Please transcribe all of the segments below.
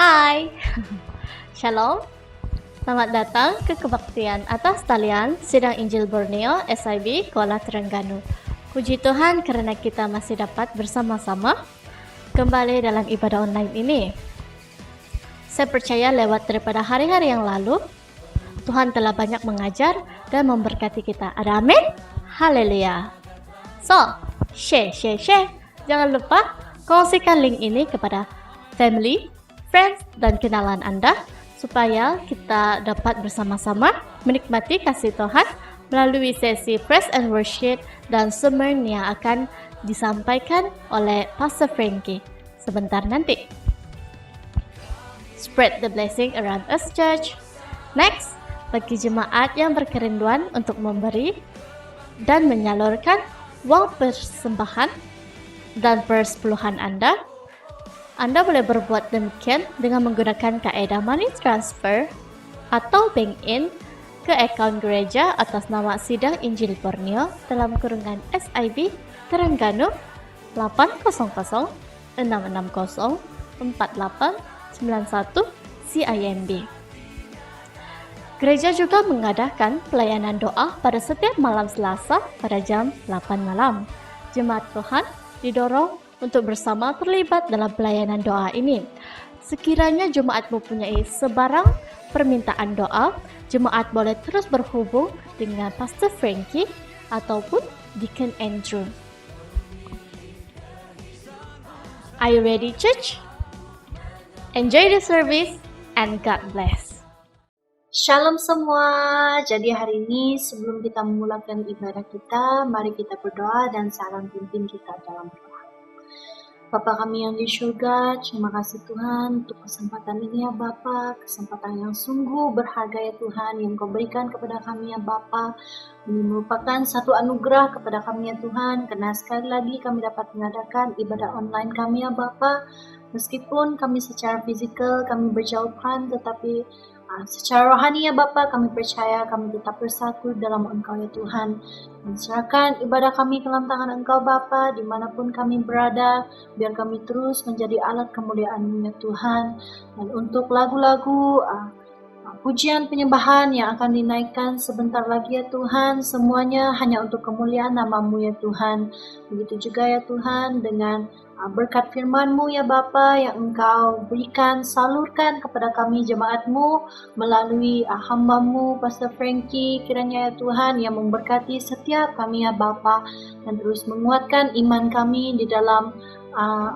Hai, Shalom. Selamat datang ke kebaktian atas talian Sidang Injil Borneo SIB Kuala Terengganu. Puji Tuhan kerana kita masih dapat bersama-sama kembali dalam ibadah online ini. Saya percaya lewat daripada hari-hari yang lalu, Tuhan telah banyak mengajar dan memberkati kita. Ada amin? Haleluya. So, share. Jangan lupa kongsikan link ini kepada family, friends, dan kenalan Anda supaya kita dapat bersama-sama menikmati kasih Tuhan melalui sesi Praise and Worship dan sermon yang akan disampaikan oleh Pastor Frankie sebentar nanti. Spread the blessing around us, church. Next, bagi jemaat yang berkerinduan untuk memberi dan menyalurkan wang persembahan dan persepuluhan Anda boleh berbuat demikian dengan menggunakan kaedah money transfer atau bank in ke akaun gereja atas nama Sidang Injil Borneo dalam kurungan SIB Terengganu 800 660 4891 CIMB. Gereja juga mengadakan pelayanan doa pada setiap malam Selasa pada jam 8 malam. Jemaat Tuhan didorong untuk bersama terlibat dalam pelayanan doa ini. Sekiranya jemaat mempunyai sebarang permintaan doa, jemaat boleh terus berhubung dengan Pastor Frankie ataupun Deacon Andrew. Are you ready, church? Enjoy the service and God bless. Shalom semua. Jadi hari ini sebelum kita memulakan ibadah kita, mari kita berdoa dan salam pimpin kita dalam doa. Bapa kami yang di surga, terima kasih Tuhan untuk kesempatan ini ya Bapa, kesempatan yang sungguh berharga ya Tuhan yang Kau berikan kepada kami ya Bapa. Ini merupakan satu anugerah kepada kami ya Tuhan, karena sekali lagi kami dapat mengadakan ibadah online kami ya Bapa. Meskipun kami secara fisikal kami berjauhan, tetapi secara rohani ya Bapa, kami percaya kami tetap bersatu dalam Engkau ya Tuhan. Dan serahkan ibadah kami ke dalam tangan Engkau Bapa, dimanapun kami berada, biar kami terus menjadi alat kemuliaan-Mu ya Tuhan. Dan untuk lagu-lagu pujian penyembahan yang akan dinaikkan sebentar lagi ya Tuhan, semuanya hanya untuk kemuliaan nama-Mu ya Tuhan. Begitu juga ya Tuhan dengan berkat firman-Mu ya Bapa yang Engkau berikan, salurkan kepada kami jemaat-Mu melalui hamba-Mu Pastor Frankie, kiranya ya Tuhan yang memberkati setiap kami ya Bapa dan terus menguatkan iman kami di dalam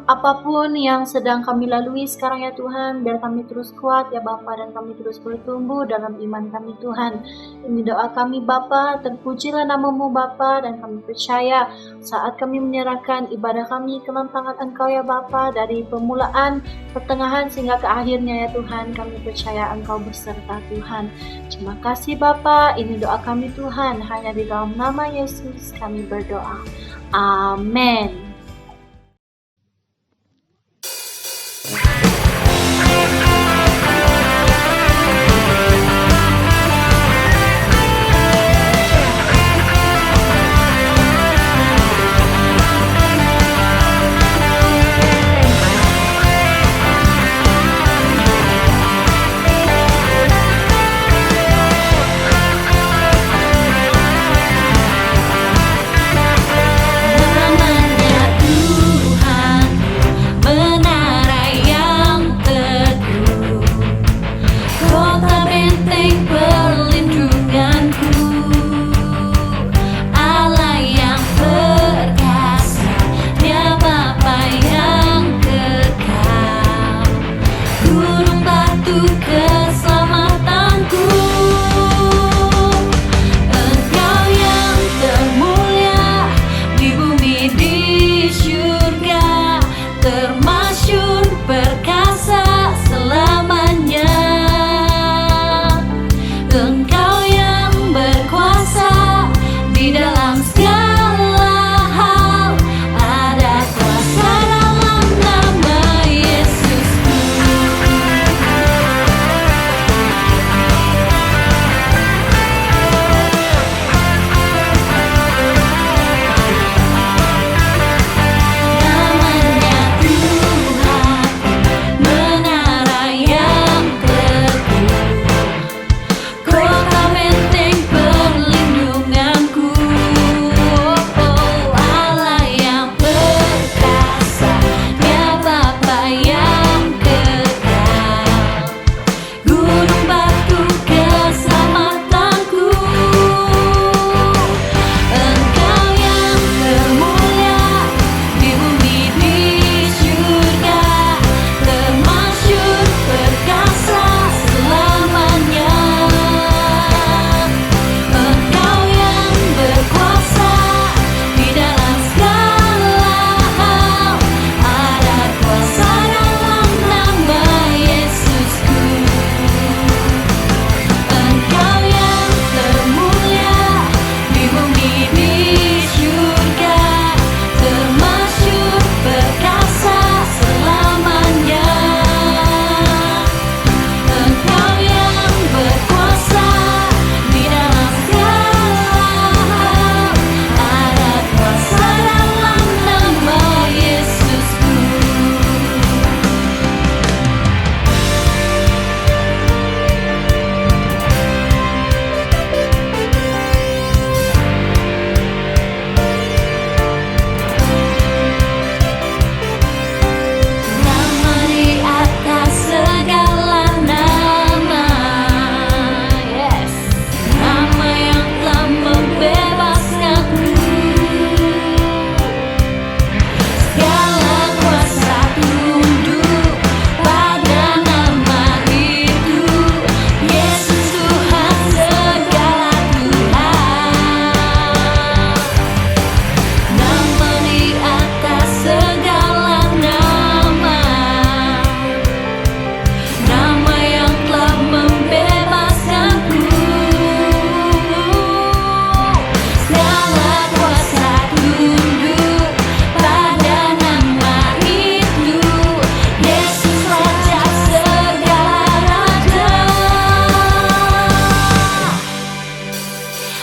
apapun yang sedang kami lalui sekarang ya Tuhan, biar kami terus kuat ya Bapa dan kami terus bertumbuh dalam iman kami Tuhan. Ini doa kami Bapa, terpujilah nama-Mu Bapa, dan kami percaya saat kami menyerahkan ibadah kami ke dalam tangan Engkau ya Bapa, dari permulaan, pertengahan sehingga ke akhirnya ya Tuhan, kami percaya Engkau beserta Tuhan. Terima kasih Bapa, ini doa kami Tuhan, hanya di dalam nama Yesus kami berdoa. Amin. Namanya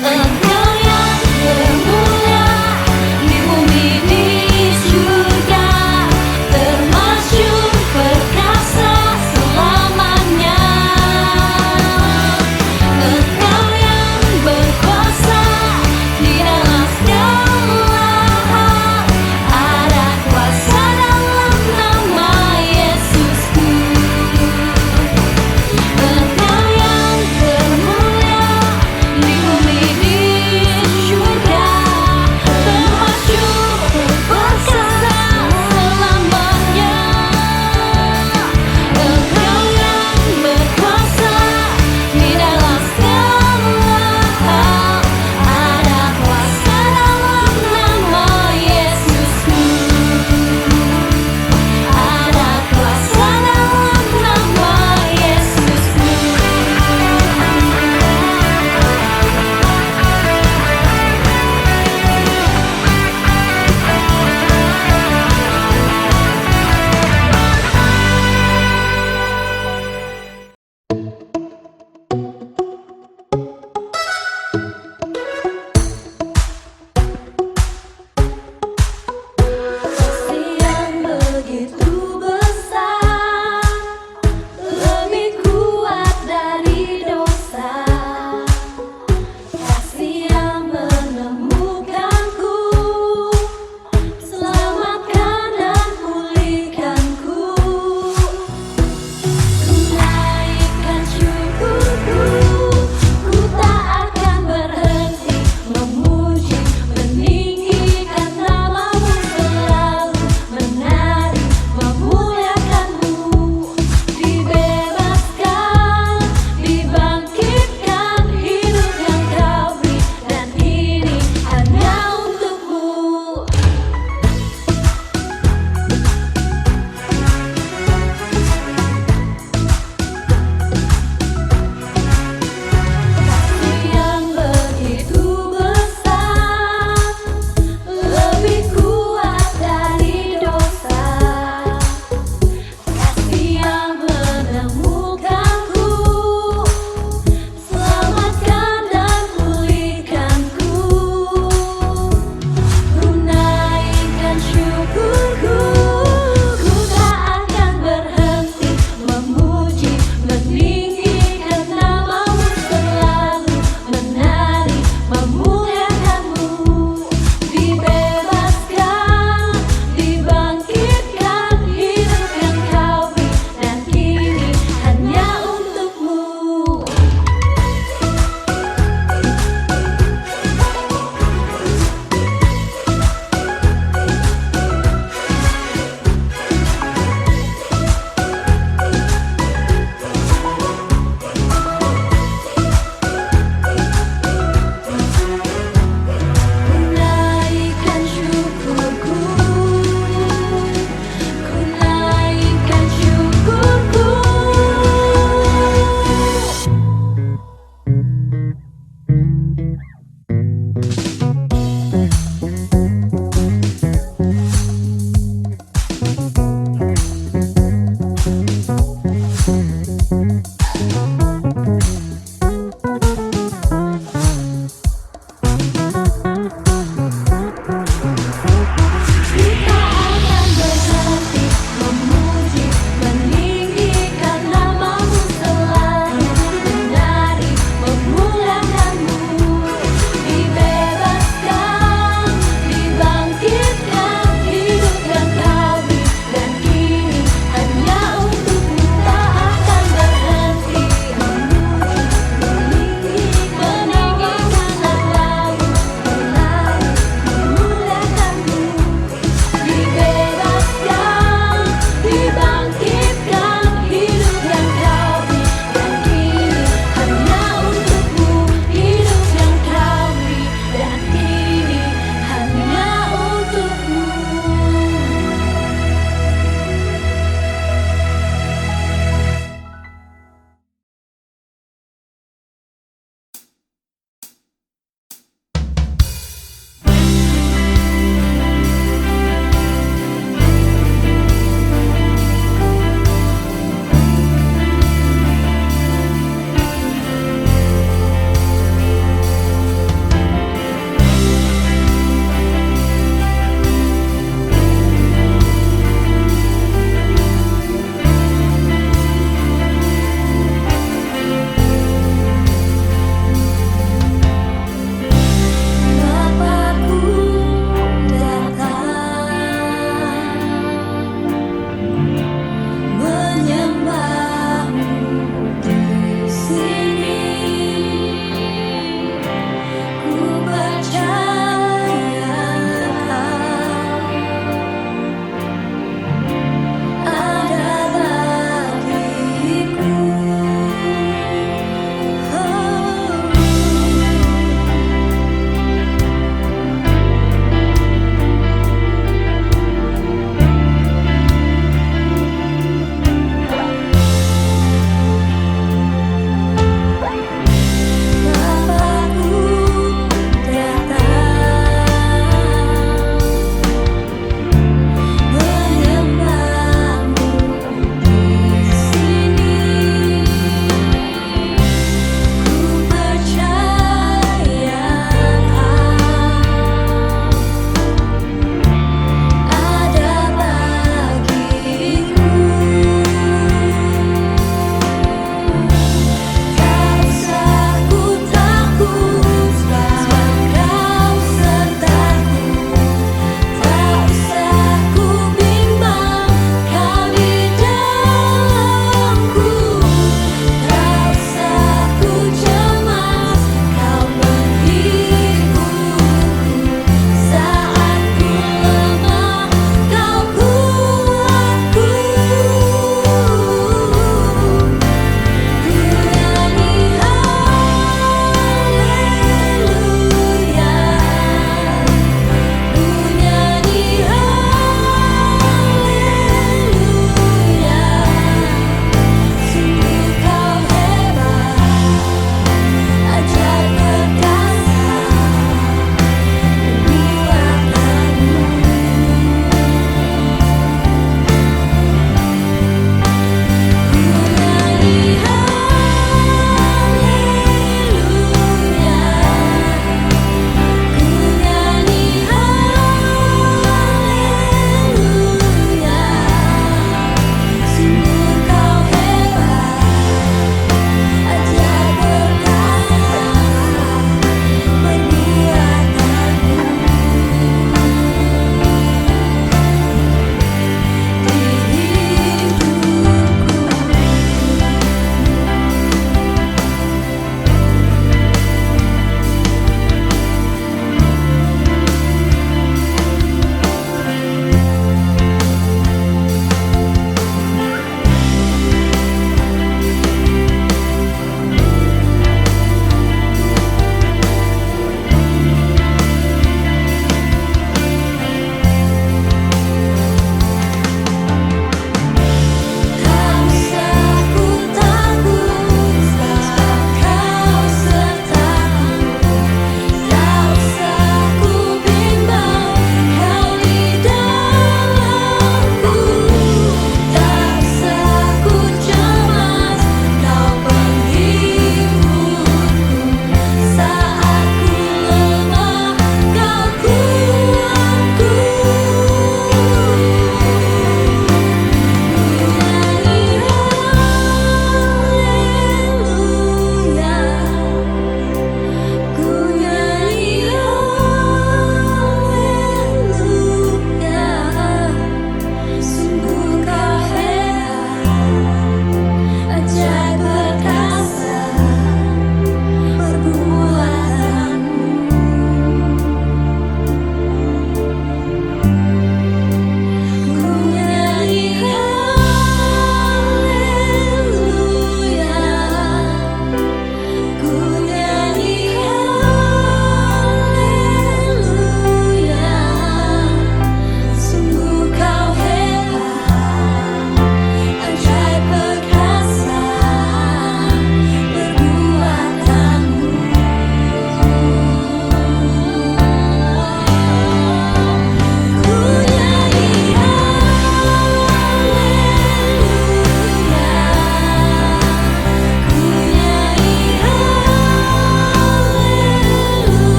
Engkau yang termulia di bumi di surga, termasyhur perkasa selamanya. Engkau yang berkuasa di dalam segala hal, ada kuasa dalam nama Yesusku. Engkau yang termulia di bumi di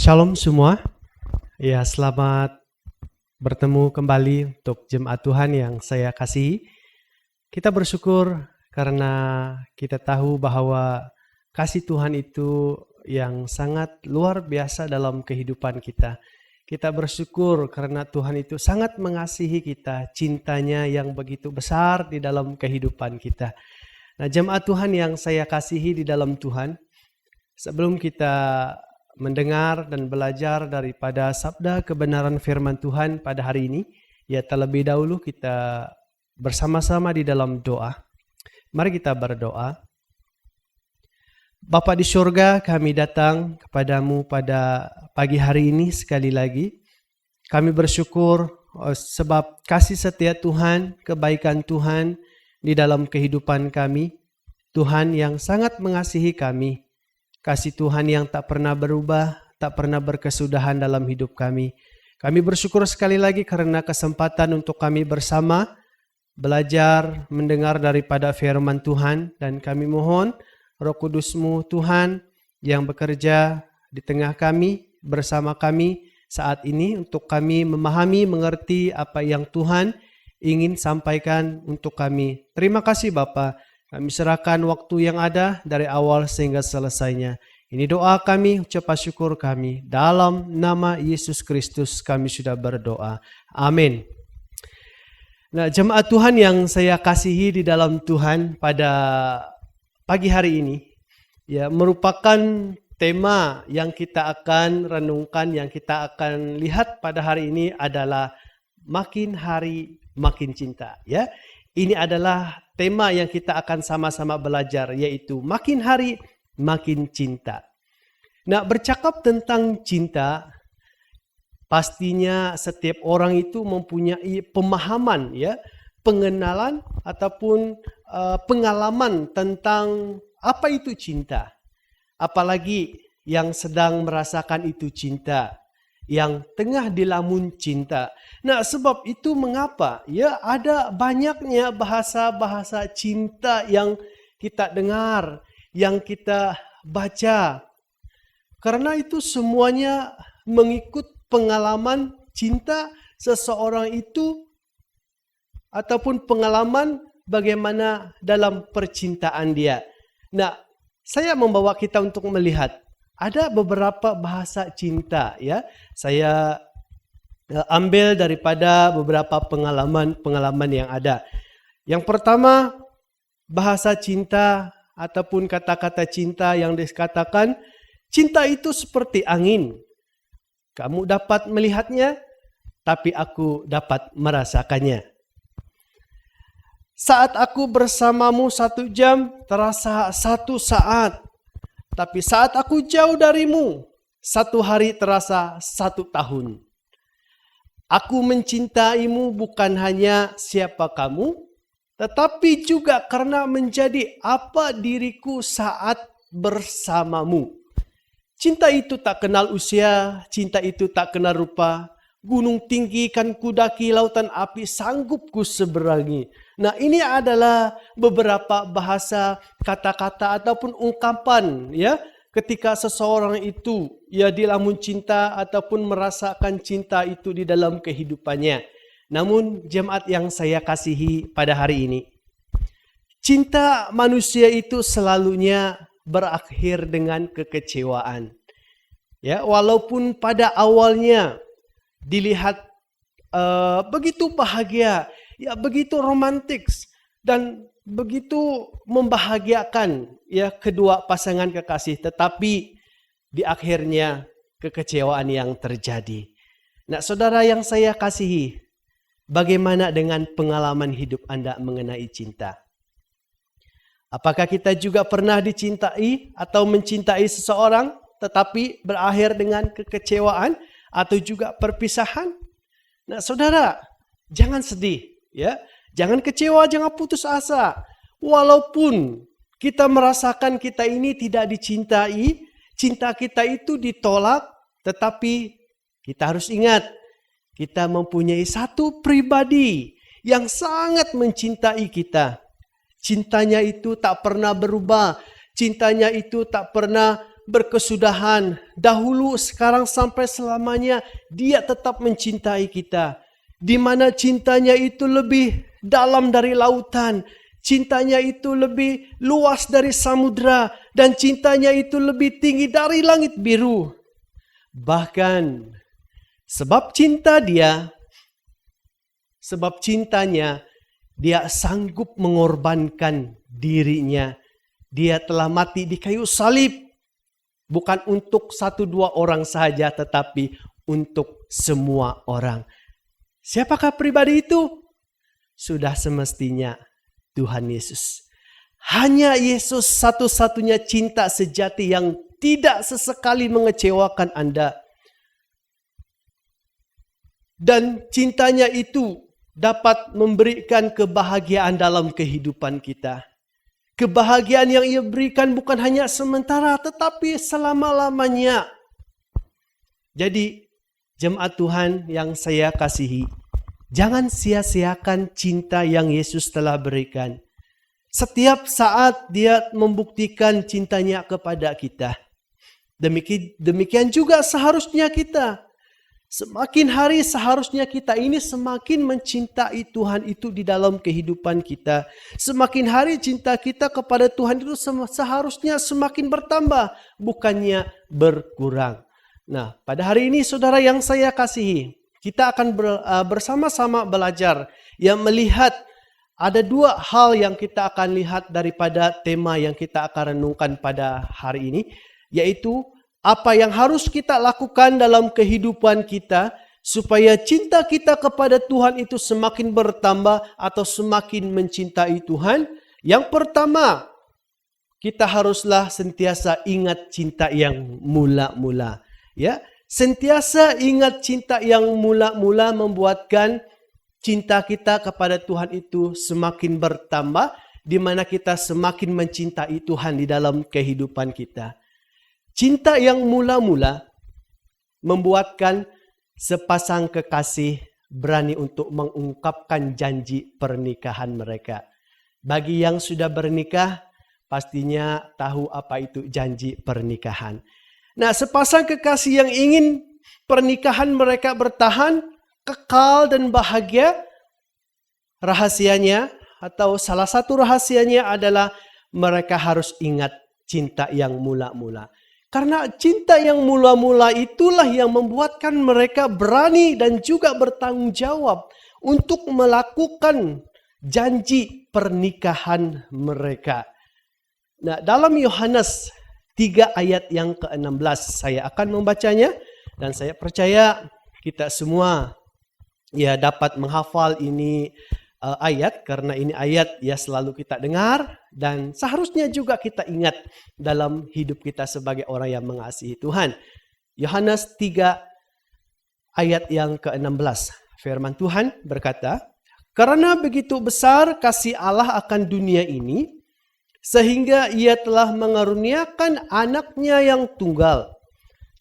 Shalom semua. Ya, selamat bertemu kembali untuk jemaat Tuhan yang saya kasihi. Kita bersyukur karena kita tahu bahwa kasih Tuhan itu yang sangat luar biasa dalam kehidupan kita. Kita bersyukur karena Tuhan itu sangat mengasihi kita, cintanya yang begitu besar di dalam kehidupan kita. Nah, jemaat Tuhan yang saya kasihi di dalam Tuhan, sebelum kita mendengar dan belajar daripada sabda kebenaran firman Tuhan pada hari ini, ya terlebih dahulu kita bersama-sama di dalam doa. Mari kita berdoa. Bapa di surga, kami datang kepadamu pada pagi hari ini sekali lagi. Kami bersyukur sebab kasih setia Tuhan, kebaikan Tuhan di dalam kehidupan kami. Tuhan yang sangat mengasihi kami. Kasih Tuhan yang tak pernah berubah, tak pernah berkesudahan dalam hidup kami. Kami bersyukur sekali lagi karena kesempatan untuk kami bersama belajar, mendengar daripada firman Tuhan. Dan kami mohon Roh Kudus-Mu Tuhan yang bekerja di tengah kami, bersama kami saat ini untuk kami memahami, mengerti apa yang Tuhan ingin sampaikan untuk kami. Terima kasih Bapa. Kami serahkan waktu yang ada dari awal sehingga selesainya. Ini doa kami, ucapan syukur kami. Dalam nama Yesus Kristus kami sudah berdoa. Amin. Nah, jemaat Tuhan yang saya kasihi di dalam Tuhan pada pagi hari ini, ya merupakan tema yang kita akan renungkan, yang kita akan lihat pada hari ini adalah makin hari makin cinta. Ya, ini adalah tema yang kita akan sama-sama belajar, yaitu makin hari makin cinta. Nah, bercakap tentang cinta, pastinya setiap orang itu mempunyai pemahaman, ya, pengenalan ataupun pengalaman tentang apa itu cinta. Apalagi yang sedang merasakan itu cinta, yang tengah dilamun cinta. Nah, sebab itu mengapa ya ada banyaknya bahasa-bahasa cinta yang kita dengar, yang kita baca. Karena itu semuanya mengikut pengalaman cinta seseorang itu ataupun pengalaman bagaimana dalam percintaan dia. Nah, saya membawa kita untuk melihat ada beberapa bahasa cinta, ya. Saya ambil daripada beberapa pengalaman yang ada. Yang pertama, bahasa cinta ataupun kata-kata cinta yang dikatakan, cinta itu seperti angin. Kamu dapat melihatnya, tapi aku dapat merasakannya. Saat aku bersamamu 1 jam, terasa 1 saat. Tapi saat aku jauh darimu, 1 hari terasa 1 tahun. Aku mencintaimu bukan hanya siapa kamu, tetapi juga karena menjadi apa diriku saat bersamamu. Cinta itu tak kenal usia, cinta itu tak kenal rupa. Gunung tinggi kan kudaki, lautan api sanggup ku seberangi. Nah, ini adalah beberapa bahasa kata-kata ataupun ungkapan, ya, ketika seseorang itu ya dilamun cinta ataupun merasakan cinta itu di dalam kehidupannya. Namun jemaat yang saya kasihi pada hari ini, cinta manusia itu selalunya berakhir dengan kekecewaan. Ya, walaupun pada awalnya dilihat begitu bahagia, ya begitu romantis dan begitu membahagiakan ya kedua pasangan kekasih, tetapi di akhirnya kekecewaan yang terjadi. Nah, saudara yang saya kasihi, bagaimana dengan pengalaman hidup Anda mengenai cinta? Apakah kita juga pernah dicintai atau mencintai seseorang tetapi berakhir dengan kekecewaan atau juga perpisahan? Nah, saudara, jangan sedih, ya. Jangan kecewa, jangan putus asa. Walaupun kita merasakan kita ini tidak dicintai, cinta kita itu ditolak, tetapi kita harus ingat, kita mempunyai satu pribadi yang sangat mencintai kita. Cintanya itu tak pernah berubah. Cintanya itu tak pernah berkesudahan, dahulu, sekarang, sampai selamanya, Dia tetap mencintai kita. Di mana cintanya itu lebih dalam dari lautan, cintanya itu lebih luas dari samudra, dan cintanya itu lebih tinggi dari langit biru. Bahkan, sebab cintanya, Dia sanggup mengorbankan dirinya. Dia telah mati di kayu salib. Bukan untuk 1-2 orang saja, tetapi untuk semua orang. Siapakah pribadi itu? Sudah semestinya Tuhan Yesus. Hanya Yesus satu-satunya cinta sejati yang tidak sesekali mengecewakan Anda. Dan cintanya itu dapat memberikan kebahagiaan dalam kehidupan kita. Kebahagiaan yang Ia berikan bukan hanya sementara, tetapi selama-lamanya. Jadi, jemaat Tuhan yang saya kasihi, jangan sia-siakan cinta yang Yesus telah berikan. Setiap saat Dia membuktikan cintanya kepada kita. Demikian juga seharusnya kita. Semakin hari seharusnya kita ini semakin mencintai Tuhan itu di dalam kehidupan kita. Semakin hari cinta kita kepada Tuhan itu seharusnya semakin bertambah, bukannya berkurang. Nah, pada hari ini saudara yang saya kasihi, kita akan bersama-sama belajar yang melihat ada 2 hal yang kita akan lihat daripada tema yang kita akan renungkan pada hari ini, yaitu apa yang harus kita lakukan dalam kehidupan kita supaya cinta kita kepada Tuhan itu semakin bertambah atau semakin mencintai Tuhan. Yang pertama, kita haruslah sentiasa ingat cinta yang mula-mula. Ya, sentiasa ingat cinta yang mula-mula membuatkan cinta kita kepada Tuhan itu semakin bertambah, di mana kita semakin mencintai Tuhan di dalam kehidupan kita. Cinta yang mula-mula membuatkan sepasang kekasih berani untuk mengungkapkan janji pernikahan mereka. Bagi yang sudah bernikah, pastinya tahu apa itu janji pernikahan. Nah, sepasang kekasih yang ingin pernikahan mereka bertahan, kekal dan bahagia, rahasianya atau salah satu rahasianya adalah mereka harus ingat cinta yang mula-mula. Karena cinta yang mula-mula itulah yang membuatkan mereka berani dan juga bertanggung jawab untuk melakukan janji pernikahan mereka. Nah, dalam Yohanes 3 ayat yang ke-16 saya akan membacanya, dan saya percaya kita semua ya dapat menghafal ini ayat, karena ini ayat ya selalu kita dengar dan seharusnya juga kita ingat dalam hidup kita sebagai orang yang mengasihi Tuhan. Yohanes 3 ayat yang ke-16. Firman Tuhan berkata, "Karena begitu besar kasih Allah akan dunia ini, sehingga Ia telah mengaruniakan anaknya yang tunggal,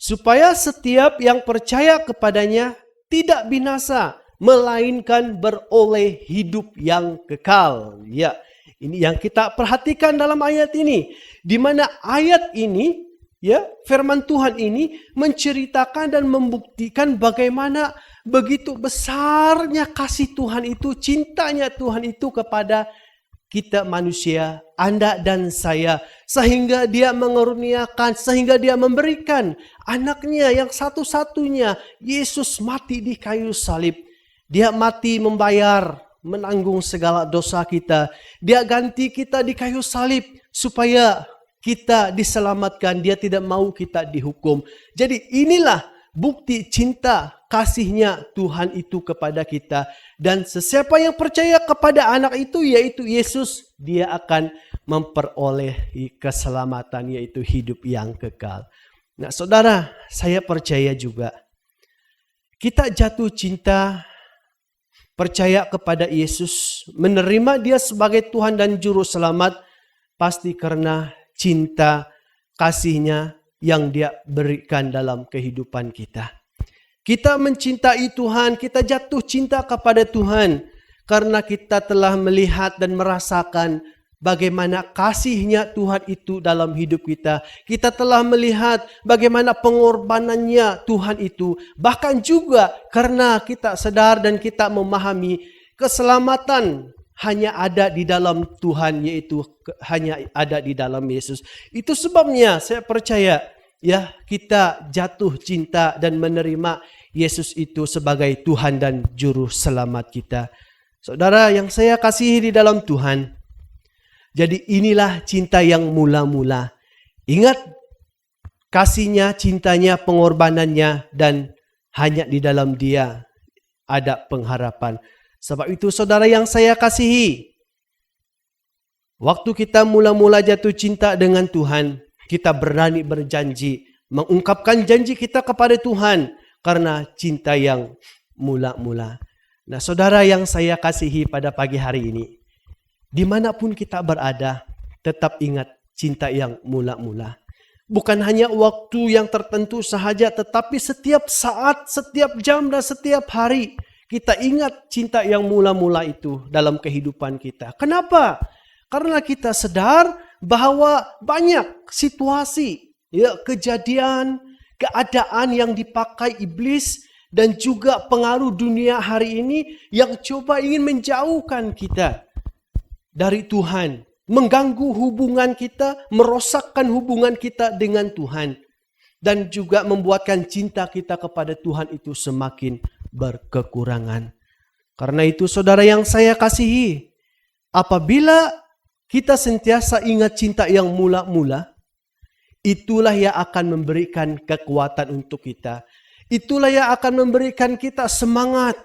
supaya setiap yang percaya kepadanya tidak binasa, melainkan beroleh hidup yang kekal." Ya, ini yang kita perhatikan dalam ayat ini, di mana ayat ini, ya, firman Tuhan ini menceritakan dan membuktikan bagaimana begitu besarnya kasih Tuhan itu, cintanya Tuhan itu kepada kita manusia, Anda dan saya, sehingga Dia mengaruniakan, sehingga Dia memberikan anaknya yang satu-satunya, Yesus, mati di kayu salib. Dia mati membayar, menanggung segala dosa kita. Dia ganti kita di kayu salib supaya kita diselamatkan. Dia tidak mau kita dihukum. Jadi inilah bukti cinta kasihnya Tuhan itu kepada kita. Dan sesiapa yang percaya kepada anak itu, yaitu Yesus, dia akan memperoleh keselamatan, yaitu hidup yang kekal. Nah, saudara, saya percaya juga kita jatuh cinta, percaya kepada Yesus, menerima Dia sebagai Tuhan dan Juru Selamat, pasti karena cinta kasih-Nya yang Dia berikan dalam kehidupan kita. Kita mencintai Tuhan, kita jatuh cinta kepada Tuhan karena kita telah melihat dan merasakan bagaimana kasihnya Tuhan itu dalam hidup kita. Kita telah melihat bagaimana pengorbanannya Tuhan itu. Bahkan juga karena kita sadar dan kita memahami keselamatan hanya ada di dalam Tuhan, yaitu hanya ada di dalam Yesus. Itu sebabnya saya percaya ya kita jatuh cinta dan menerima Yesus itu sebagai Tuhan dan Juru Selamat kita. Saudara yang saya kasihi di dalam Tuhan, jadi inilah cinta yang mula-mula. Ingat kasihnya, cintanya, pengorbanannya, dan hanya di dalam Dia ada pengharapan. Sebab itu saudara yang saya kasihi, waktu kita mula-mula jatuh cinta dengan Tuhan, kita berani berjanji, mengungkapkan janji kita kepada Tuhan karena cinta yang mula-mula. Nah saudara yang saya kasihi pada pagi hari ini, dimanapun kita berada, tetap ingat cinta yang mula-mula. Bukan hanya waktu yang tertentu sahaja, tetapi setiap saat, setiap jam, dan setiap hari, kita ingat cinta yang mula-mula itu dalam kehidupan kita. Kenapa? Karena kita sadar bahwa banyak situasi, ya, kejadian, keadaan yang dipakai iblis dan juga pengaruh dunia hari ini yang coba ingin menjauhkan kita dari Tuhan, mengganggu hubungan kita, merosakkan hubungan kita dengan Tuhan, dan juga membuatkan cinta kita kepada Tuhan itu semakin berkekurangan. Karena itu saudara yang saya kasihi, apabila kita sentiasa ingat cinta yang mula-mula, itulah yang akan memberikan kekuatan untuk kita. Itulah yang akan memberikan kita semangat,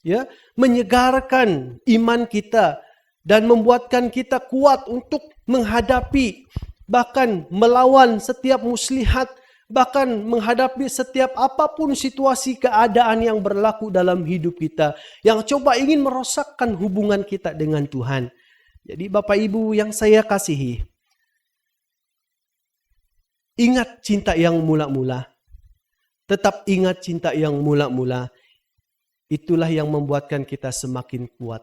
ya, menyegarkan iman kita dan membuatkan kita kuat untuk menghadapi, bahkan melawan setiap muslihat, bahkan menghadapi setiap apapun situasi keadaan yang berlaku dalam hidup kita, yang coba ingin merosakkan hubungan kita dengan Tuhan. Jadi Bapak Ibu yang saya kasihi, ingat cinta yang mula-mula. Tetap ingat cinta yang mula-mula. Itulah yang membuatkan kita semakin kuat.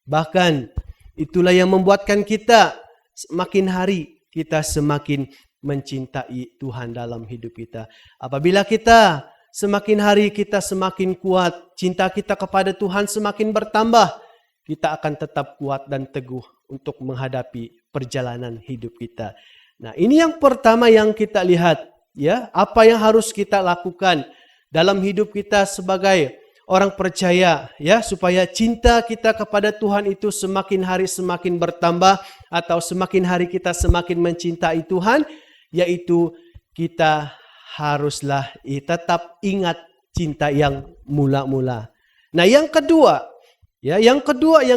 Bahkan itulah yang membuatkan kita semakin hari kita semakin mencintai Tuhan dalam hidup kita. Apabila kita semakin hari kita semakin kuat, cinta kita kepada Tuhan semakin bertambah, kita akan tetap kuat dan teguh untuk menghadapi perjalanan hidup kita. Nah, ini yang pertama yang kita lihat, ya, apa yang harus kita lakukan dalam hidup kita sebagai orang percaya, ya, supaya cinta kita kepada Tuhan itu semakin hari semakin bertambah, atau semakin hari kita semakin mencintai Tuhan, yaitu kita haruslah tetap ingat cinta yang mula-mula. Nah, yang kedua, ya, yang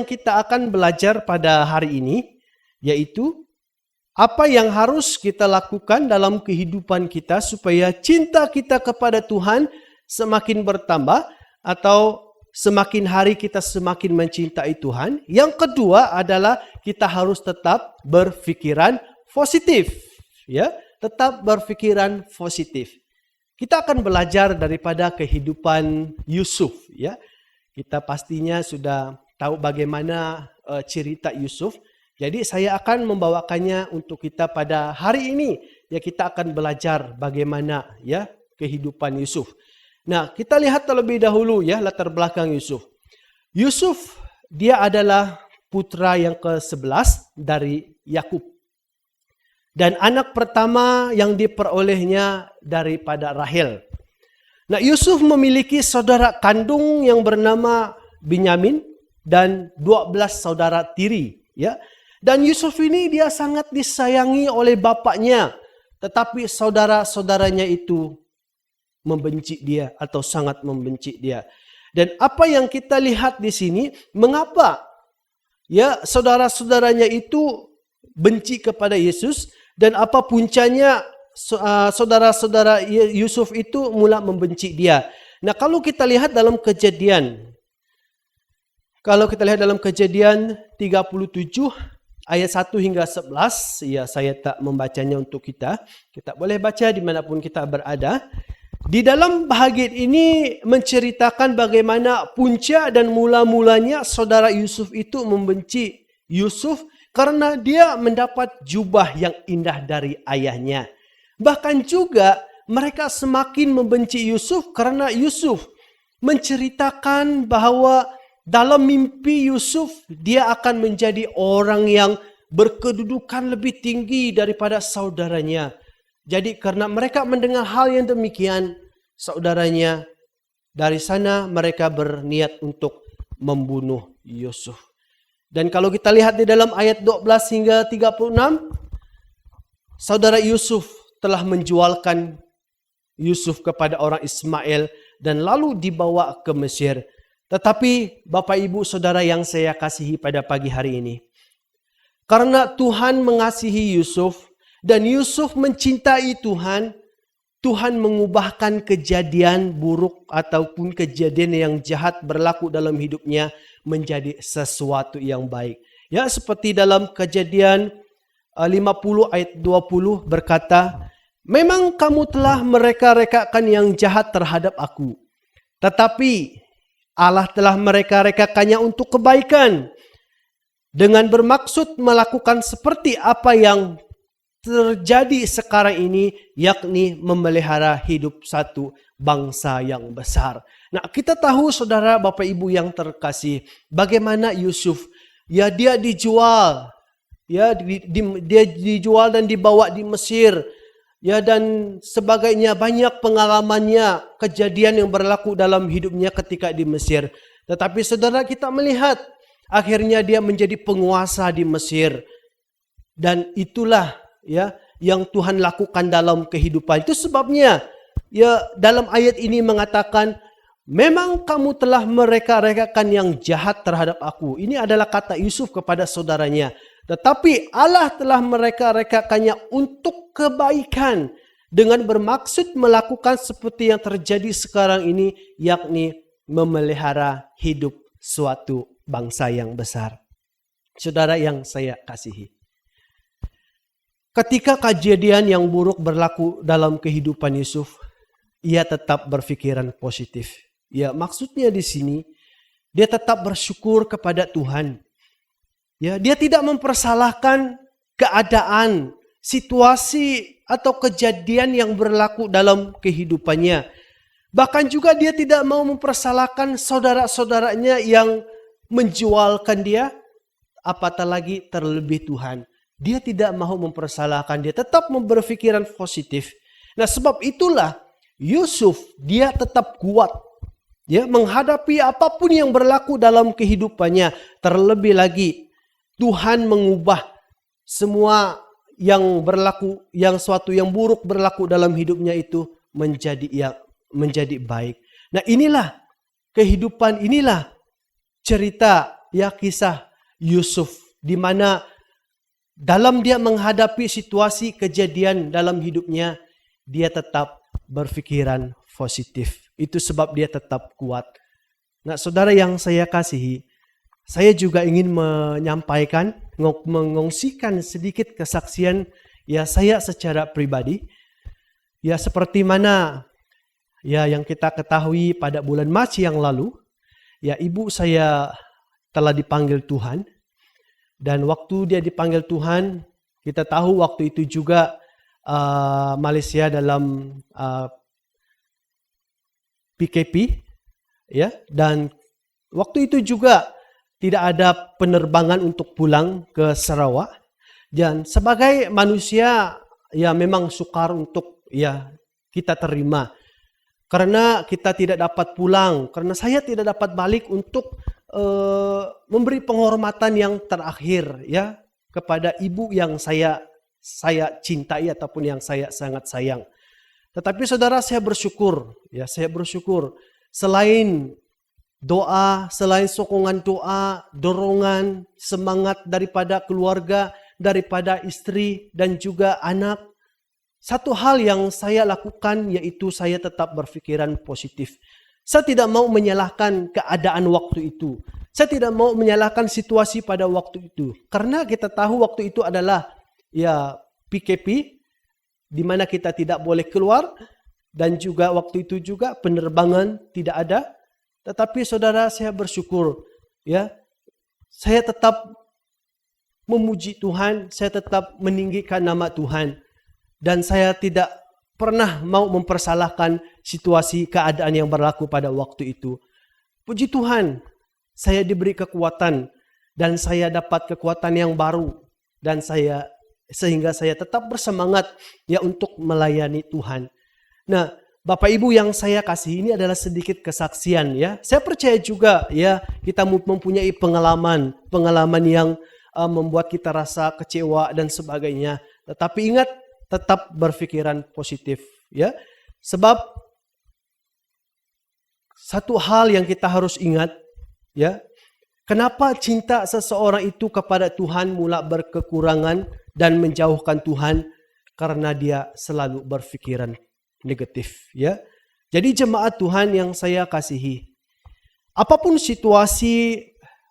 kita akan belajar pada hari ini, yaitu apa yang harus kita lakukan dalam kehidupan kita supaya cinta kita kepada Tuhan semakin bertambah, atau semakin hari kita semakin mencintai Tuhan. Yang kedua adalah kita harus tetap berpikiran positif, ya. Tetap berpikiran positif. Kita akan belajar daripada kehidupan Yusuf, ya. Kita pastinya sudah tahu bagaimana cerita Yusuf. Jadi saya akan membawakannya untuk kita pada hari ini. Ya, kita akan belajar bagaimana, ya, kehidupan Yusuf. Nah, kita lihat terlebih dahulu, ya, latar belakang Yusuf. Yusuf dia adalah putra yang ke-11 dari Yakub. Dan anak pertama yang diperolehnya daripada Rahel. Nah, Yusuf memiliki saudara kandung yang bernama Binyamin dan 12 saudara tiri, ya. Dan Yusuf ini dia sangat disayangi oleh bapaknya, tetapi saudara-saudaranya itu membenci dia atau sangat membenci dia. Dan apa yang kita lihat di sini, mengapa, ya, saudara-saudaranya itu benci kepada Yesus, dan apa puncanya saudara-saudara Yusuf itu mula membenci dia. Nah, kalau kita lihat dalam Kejadian 37 ayat 1 hingga 11, ya, saya tak membacanya untuk kita. Kita boleh baca dimanapun kita berada. Di dalam bahagian ini menceritakan bagaimana punca dan mula-mulanya saudara Yusuf itu membenci Yusuf karena dia mendapat jubah yang indah dari ayahnya. Bahkan juga mereka semakin membenci Yusuf karena Yusuf menceritakan bahwa dalam mimpi Yusuf dia akan menjadi orang yang berkedudukan lebih tinggi daripada saudaranya. Jadi karena mereka mendengar hal yang demikian, saudaranya, dari sana mereka berniat untuk membunuh Yusuf. Dan kalau kita lihat di dalam ayat 12 hingga 36, saudara Yusuf telah menjualkan Yusuf kepada orang Ismail dan lalu dibawa ke Mesir. Tetapi Bapak Ibu Saudara yang saya kasihi pada pagi hari ini, karena Tuhan mengasihi Yusuf dan Yusuf mencintai Tuhan, Tuhan mengubahkan kejadian buruk ataupun kejadian yang jahat berlaku dalam hidupnya menjadi sesuatu yang baik. Ya, seperti dalam Kejadian 50 ayat 20 berkata, "Memang kamu telah mereka-rekakan yang jahat terhadap aku, tetapi Allah telah mereka-rekakannya untuk kebaikan, dengan bermaksud melakukan seperti apa yang terjadi sekarang ini, yakni memelihara hidup satu bangsa yang besar." Nah, kita tahu saudara Bapak Ibu yang terkasih, bagaimana Yusuf, ya dia dijual, ya dia dijual dan dibawa di Mesir, ya dan sebagainya, banyak pengalamannya, kejadian yang berlaku dalam hidupnya ketika di Mesir. Tetapi saudara, kita melihat akhirnya dia menjadi penguasa di Mesir. Dan itulah ya yang Tuhan lakukan dalam kehidupan. Itu sebabnya ya dalam ayat ini mengatakan, "Memang kamu telah mereka-rekakan yang jahat terhadap aku." Ini adalah kata Yusuf kepada saudaranya. Tetapi Allah telah mereka-rekakannya untuk kebaikan, dengan bermaksud melakukan seperti yang terjadi sekarang ini, yakni memelihara hidup suatu bangsa yang besar. Saudara yang saya kasihi, ketika kejadian yang buruk berlaku dalam kehidupan Yusuf, ia tetap berpikiran positif. Ya, maksudnya di sini dia tetap bersyukur kepada Tuhan. Ya, dia tidak mempersalahkan keadaan, situasi atau kejadian yang berlaku dalam kehidupannya. Bahkan juga dia tidak mau mempersalahkan saudara-saudaranya yang menjualkan dia, apatah lagi terlebih Tuhan. Dia tidak mau mempersalahkan, dia tetap berpikiran positif. Nah, sebab itulah Yusuf dia tetap kuat, ya, menghadapi apapun yang berlaku dalam kehidupannya. Terlebih lagi Tuhan mengubah semua yang berlaku, yang suatu yang buruk berlaku dalam hidupnya itu menjadi baik. Nah, inilah kehidupan, inilah cerita, ya, kisah Yusuf, di mana dalam dia menghadapi situasi kejadian dalam hidupnya, dia tetap berpikiran positif. Itu sebab dia tetap kuat. Nah, saudara yang saya kasihi, saya juga ingin menyampaikan, mengongsikan sedikit kesaksian ya saya secara pribadi. Ya, seperti mana ya yang kita ketahui pada bulan Mac yang lalu, ya ibu saya telah dipanggil Tuhan. Dan waktu dia dipanggil Tuhan, kita tahu waktu itu juga Malaysia dalam PKP, ya, dan waktu itu juga tidak ada penerbangan untuk pulang ke Sarawak. Dan sebagai manusia, ya memang sukar untuk ya kita terima, karena kita tidak dapat pulang, karena saya tidak dapat balik untuk memberi penghormatan yang terakhir ya kepada ibu yang saya cintai ataupun yang saya sangat sayang. Tetapi saudara, saya bersyukur selain doa, selain sokongan doa, dorongan, semangat daripada keluarga, daripada istri dan juga anak, satu hal yang saya lakukan yaitu saya tetap berpikiran positif. Saya tidak mau menyalahkan keadaan waktu itu. Saya tidak mau menyalahkan situasi pada waktu itu. Karena kita tahu waktu itu adalah ya PKP, di mana kita tidak boleh keluar, dan juga waktu itu juga penerbangan tidak ada. Tetapi saudara, saya bersyukur ya, saya tetap memuji Tuhan, saya tetap meninggikan nama Tuhan. Dan saya tidak pernah mau mempersalahkan situasi keadaan yang berlaku pada waktu itu. Puji Tuhan, saya diberi kekuatan dan saya dapat kekuatan yang baru dan sehingga saya tetap bersemangat ya untuk melayani Tuhan. Nah, Bapak Ibu yang saya kasih, ini adalah sedikit kesaksian ya. Saya percaya juga ya kita mempunyai pengalaman yang membuat kita rasa kecewa dan sebagainya. Tetapi ingat, tetap berpikiran positif ya. Sebab satu hal yang kita harus ingat ya, kenapa cinta seseorang itu kepada Tuhan mula berkekurangan dan menjauhkan Tuhan? Karena dia selalu berpikiran negatif ya. Jadi jemaat Tuhan yang saya kasihi, apapun situasi,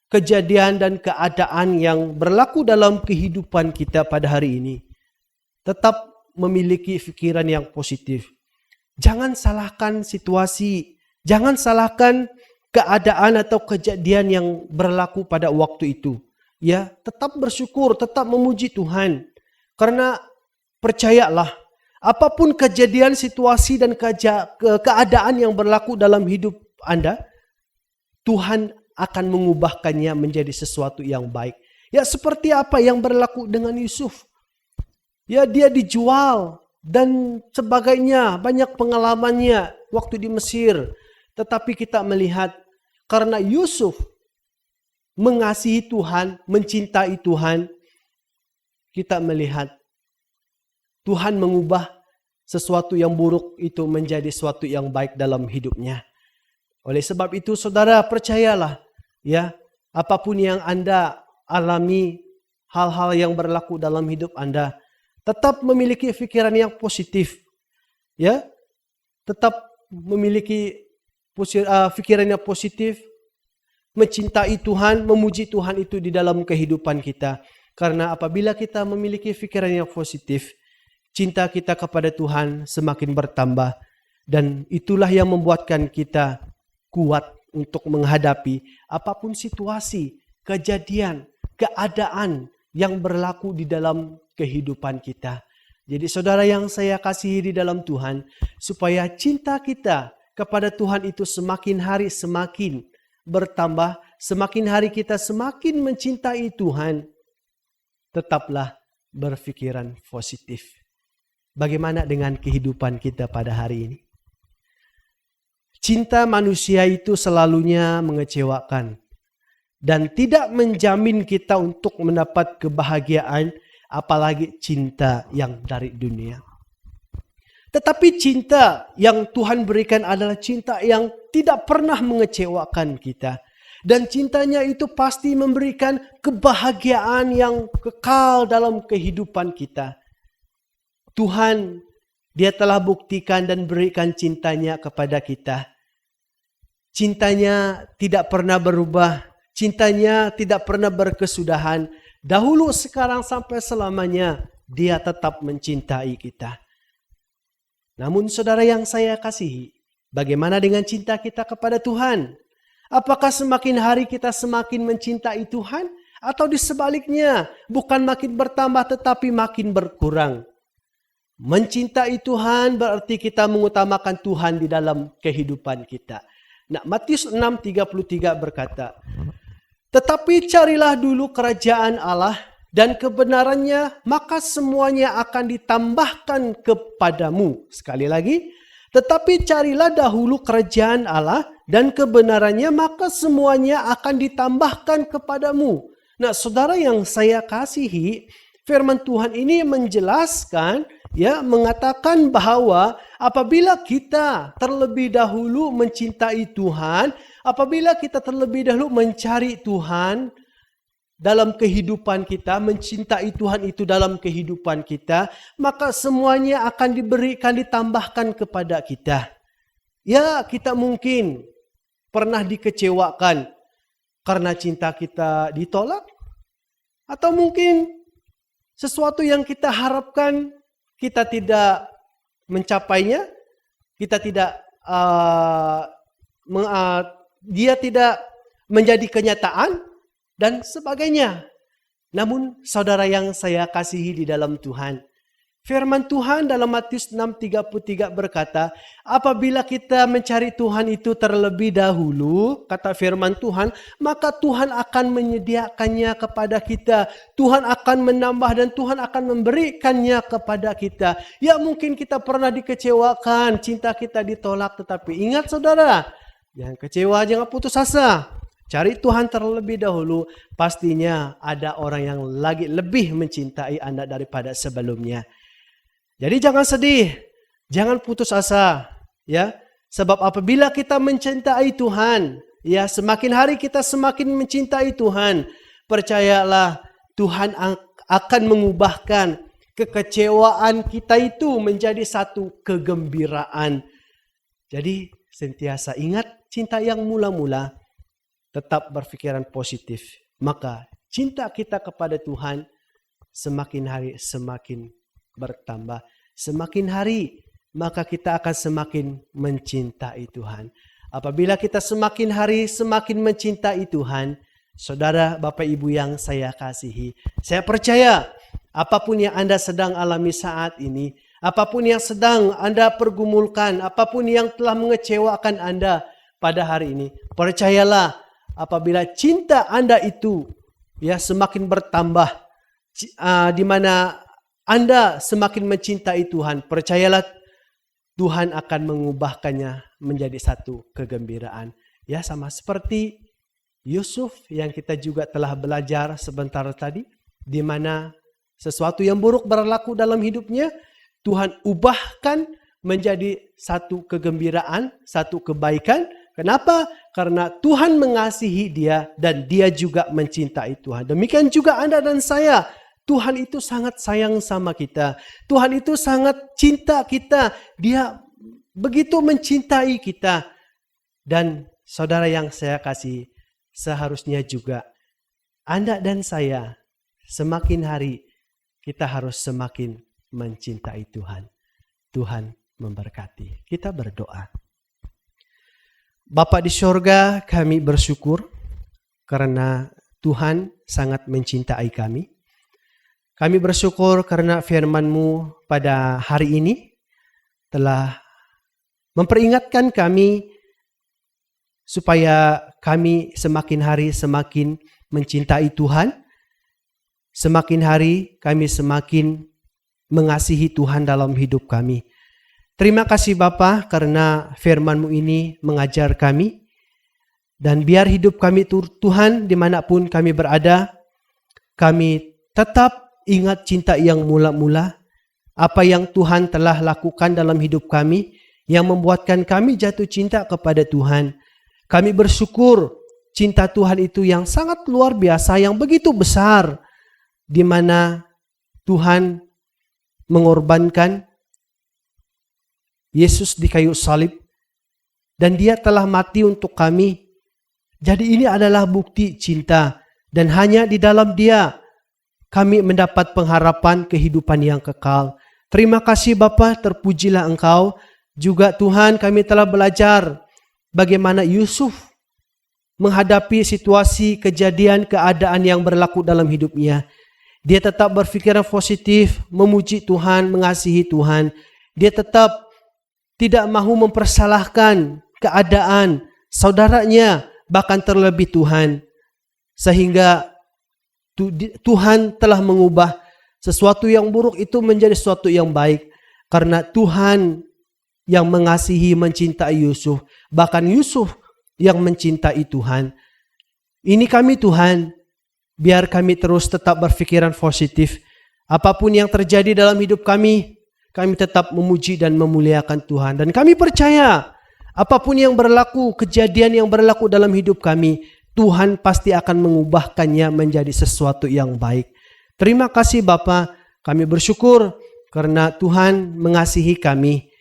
kejadian dan keadaan yang berlaku dalam kehidupan kita pada hari ini, tetap memiliki pikiran yang positif. Jangan salahkan situasi, jangan salahkan keadaan atau kejadian yang berlaku pada waktu itu. Ya, tetap bersyukur, tetap memuji Tuhan. Karena percayalah, apapun kejadian, situasi dan keadaan yang berlaku dalam hidup Anda, Tuhan akan mengubahkannya menjadi sesuatu yang baik. Ya, seperti apa yang berlaku dengan Yusuf. Ya, dia dijual dan sebagainya, banyak pengalamannya waktu di Mesir. Tetapi kita melihat karena Yusuf mengasihi Tuhan, mencintai Tuhan, kita melihat Tuhan mengubah sesuatu yang buruk itu menjadi sesuatu yang baik dalam hidupnya. Oleh sebab itu saudara percayalah ya, apapun yang Anda alami, hal-hal yang berlaku dalam hidup Anda, tetap memiliki pikiran yang positif. Ya. Tetap memiliki pikiran yang positif, mencintai Tuhan, memuji Tuhan itu di dalam kehidupan kita. Karena apabila kita memiliki pikiran yang positif, cinta kita kepada Tuhan semakin bertambah. Dan itulah yang membuatkan kita kuat untuk menghadapi apapun situasi, kejadian, keadaan yang berlaku di dalam kehidupan kita. Jadi saudara yang saya kasihi di dalam Tuhan, supaya cinta kita kepada Tuhan itu semakin hari semakin bertambah, semakin hari kita semakin mencintai Tuhan, tetaplah berpikiran positif. Bagaimana dengan kehidupan kita pada hari ini? Cinta manusia itu selalunya mengecewakan dan tidak menjamin kita untuk mendapat kebahagiaan, apalagi cinta yang dari dunia. Tetapi cinta yang Tuhan berikan adalah cinta yang tidak pernah mengecewakan kita. Dan cintanya itu pasti memberikan kebahagiaan yang kekal dalam kehidupan kita. Tuhan, Dia telah buktikan dan berikan cintanya kepada kita. Cintanya tidak pernah berubah. Cintanya tidak pernah berkesudahan. Dahulu, sekarang, sampai selamanya, Dia tetap mencintai kita. Namun saudara yang saya kasihi, bagaimana dengan cinta kita kepada Tuhan? Apakah semakin hari kita semakin mencintai Tuhan? Atau di sebaliknya, bukan makin bertambah tetapi makin berkurang? Mencintai Tuhan berarti kita mengutamakan Tuhan di dalam kehidupan kita. Nah, Matius 6:33 berkata, "Tetapi carilah dulu kerajaan Allah dan kebenarannya, maka semuanya akan ditambahkan kepadamu." Sekali lagi, tetapi carilah dahulu kerajaan Allah dan kebenarannya, maka semuanya akan ditambahkan kepadamu. Nah, saudara yang saya kasihi, firman Tuhan ini menjelaskan, ya, mengatakan bahwa apabila kita terlebih dahulu mencintai Tuhan, apabila kita terlebih dahulu mencari Tuhan dalam kehidupan kita, mencintai Tuhan itu dalam kehidupan kita, maka semuanya akan diberikan, ditambahkan kepada kita. Ya, kita mungkin pernah dikecewakan karena cinta kita ditolak, atau mungkin sesuatu yang kita harapkan kita tidak mencapainya, kita tidak dia tidak menjadi kenyataan dan sebagainya. Namun saudara yang saya kasihi di dalam Tuhan, firman Tuhan dalam Matius 6:33 berkata, apabila kita mencari Tuhan itu terlebih dahulu, kata firman Tuhan, maka Tuhan akan menyediakannya kepada kita. Tuhan akan menambah dan Tuhan akan memberikannya kepada kita. Ya mungkin kita pernah dikecewakan, cinta kita ditolak, tetapi ingat saudara, jangan kecewa, jangan putus asa. Cari Tuhan terlebih dahulu, pastinya ada orang yang lagi lebih mencintai Anda daripada sebelumnya. Jadi jangan sedih, jangan putus asa, ya. Sebab apabila kita mencintai Tuhan, ya semakin hari kita semakin mencintai Tuhan. Percayalah, Tuhan akan mengubahkan kekecewaan kita itu menjadi satu kegembiraan. Jadi sentiasa ingat cinta yang mula-mula, tetap berpikiran positif. Maka cinta kita kepada Tuhan semakin hari semakin bertambah. Semakin hari maka kita akan semakin mencintai Tuhan. Apabila kita semakin hari semakin mencintai Tuhan, saudara, Bapak, Ibu yang saya kasihi, saya percaya apapun yang Anda sedang alami saat ini, apapun yang sedang Anda pergumulkan, apapun yang telah mengecewakan Anda pada hari ini, percayalah apabila cinta Anda itu ya semakin bertambah, di mana Anda semakin mencintai Tuhan, percayalah Tuhan akan mengubahkannya menjadi satu kegembiraan. Ya, sama seperti Yusuf yang kita juga telah belajar sebentar tadi, di mana sesuatu yang buruk berlaku dalam hidupnya, Tuhan ubahkan menjadi satu kegembiraan, satu kebaikan. Kenapa? Karena Tuhan mengasihi dia dan dia juga mencintai Tuhan. Demikian juga Anda dan saya. Tuhan itu sangat sayang sama kita. Tuhan itu sangat cinta kita. Dia begitu mencintai kita. Dan saudara yang saya kasih, seharusnya juga Anda dan saya semakin hari kita harus semakin mencintai Tuhan. Tuhan memberkati. Kita berdoa. Bapa di sorga, kami bersyukur karena Tuhan sangat mencintai kami. Kami bersyukur karena firman-Mu pada hari ini telah memperingatkan kami supaya kami semakin hari semakin mencintai Tuhan. Semakin hari kami semakin mengasihi Tuhan dalam hidup kami. Terima kasih Bapa karena firman-Mu ini mengajar kami. Dan biar hidup kami Tuhan dimanapun kami berada, kami tetap ingat cinta yang mula-mula. Apa yang Tuhan telah lakukan dalam hidup kami, yang membuatkan kami jatuh cinta kepada Tuhan. Kami bersyukur cinta Tuhan itu yang sangat luar biasa, yang begitu besar. Di mana Tuhan mengorbankan Yesus di kayu salib dan dia telah mati untuk kami. Jadi ini adalah bukti cinta dan hanya di dalam dia kami mendapat pengharapan kehidupan yang kekal. Terima kasih Bapa, terpujilah Engkau. Juga Tuhan, kami telah belajar bagaimana Yusuf menghadapi situasi, kejadian, keadaan yang berlaku dalam hidupnya. Dia tetap berpikiran positif, memuji Tuhan, mengasihi Tuhan. Dia tetap tidak mahu mempersalahkan keadaan saudaranya, bahkan terlebih Tuhan. Sehingga Tuhan telah mengubah sesuatu yang buruk itu menjadi sesuatu yang baik. Karena Tuhan yang mengasihi, mencintai Yusuf. Bahkan Yusuf yang mencintai Tuhan. Ini kami Tuhan, biar kami terus tetap berpikiran positif. Apapun yang terjadi dalam hidup kami tetap memuji dan memuliakan Tuhan. Dan kami percaya, apapun yang berlaku, kejadian yang berlaku dalam hidup kami, Tuhan pasti akan mengubahkannya menjadi sesuatu yang baik. Terima kasih Bapa, kami bersyukur karena Tuhan mengasihi kami.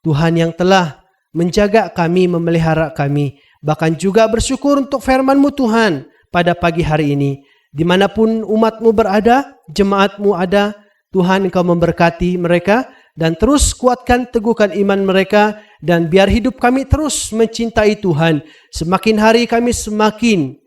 Tuhan yang telah menjaga kami, memelihara kami. Bahkan juga bersyukur untuk firman-Mu Tuhan pada pagi hari ini. Dimanapun umat-Mu berada, jemaat-Mu ada, Tuhan Engkau memberkati mereka. Dan terus kuatkan, teguhkan iman mereka. Dan biar hidup kami terus mencintai Tuhan. Semakin hari kami semakin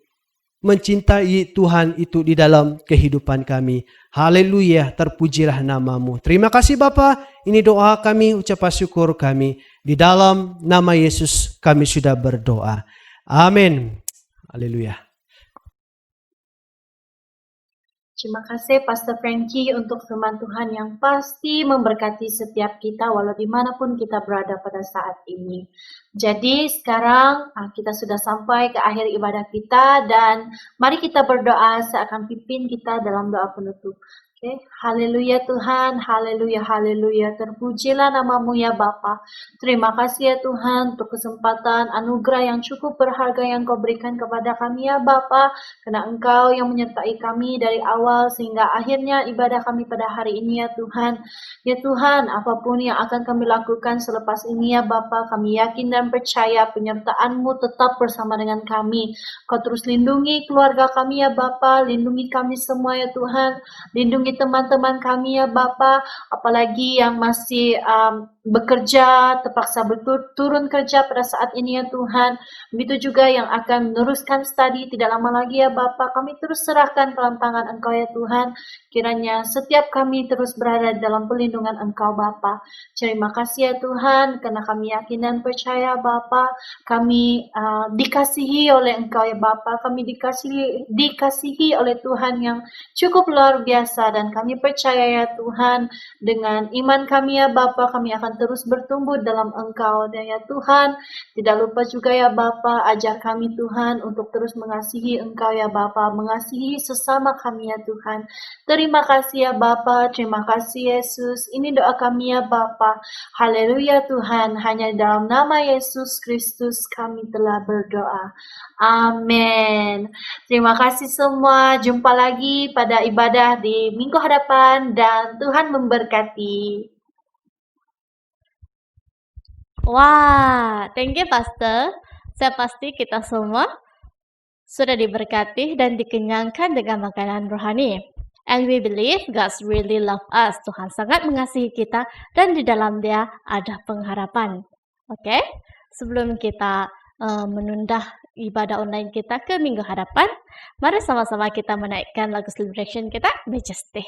mencintai Tuhan itu di dalam kehidupan kami. Haleluya, terpujilah namamu. Terima kasih Bapa, ini doa kami, ucapan syukur kami. Di dalam nama Yesus kami sudah berdoa. Amin. Haleluya. Terima kasih Pastor Frankie untuk firman Tuhan yang pasti memberkati setiap kita walau dimanapun kita berada pada saat ini. Jadi sekarang kita sudah sampai ke akhir ibadah kita dan mari kita berdoa, saya akan pimpin kita dalam doa penutup. Oke, haleluya Tuhan, haleluya, haleluya. Terpujilah namamu ya Bapa. Terima kasih ya Tuhan untuk kesempatan anugerah yang cukup berharga yang kau berikan kepada kami ya Bapa. Karena Engkau yang menyertai kami dari awal sehingga akhirnya ibadah kami pada hari ini ya Tuhan. Ya Tuhan, apapun yang akan kami lakukan selepas ini ya Bapa, kami yakin dan percaya penyertaan-Mu tetap bersama dengan kami. Kau terus lindungi keluarga kami ya Bapa, lindungi kami semua ya Tuhan. Lindungi teman-teman kami ya Bapa, apalagi yang masih bekerja, terpaksa turun kerja pada saat ini ya Tuhan. Begitu juga yang akan meneruskan studi tidak lama lagi ya Bapa, kami terus serahkan dalam tangan Engkau ya Tuhan. Kiranya setiap kami terus berada dalam perlindungan Engkau Bapa. Terima kasih ya Tuhan, karena kami yakin dan percaya Bapa, kami dikasihi oleh Engkau ya Bapa, kami dikasihi oleh Tuhan yang cukup luar biasa dan kami percaya ya Tuhan, dengan iman kami ya Bapa, kami akan terus bertumbuh dalam Engkau dan ya Tuhan, tidak lupa juga ya Bapa, ajar kami Tuhan untuk terus mengasihi Engkau ya Bapa, mengasihi sesama kami ya Tuhan. Terima kasih ya Bapa, terima kasih Yesus. Ini doa kami ya Bapa. Haleluya Tuhan, hanya dalam nama Yesus Kristus kami telah berdoa. Amin. Terima kasih semua. Jumpa lagi pada ibadah di minggu hadapan dan Tuhan memberkati. Wah, thank you Pastor. Saya pasti kita semua sudah diberkati dan dikenyangkan dengan makanan rohani. And we believe God really love us. Tuhan sangat mengasihi kita dan di dalam Dia ada pengharapan. Oke? Sebelum kita menunda ibadah online kita ke minggu hadapan, mari sama-sama kita menaikkan lagu celebration kita, Majesty.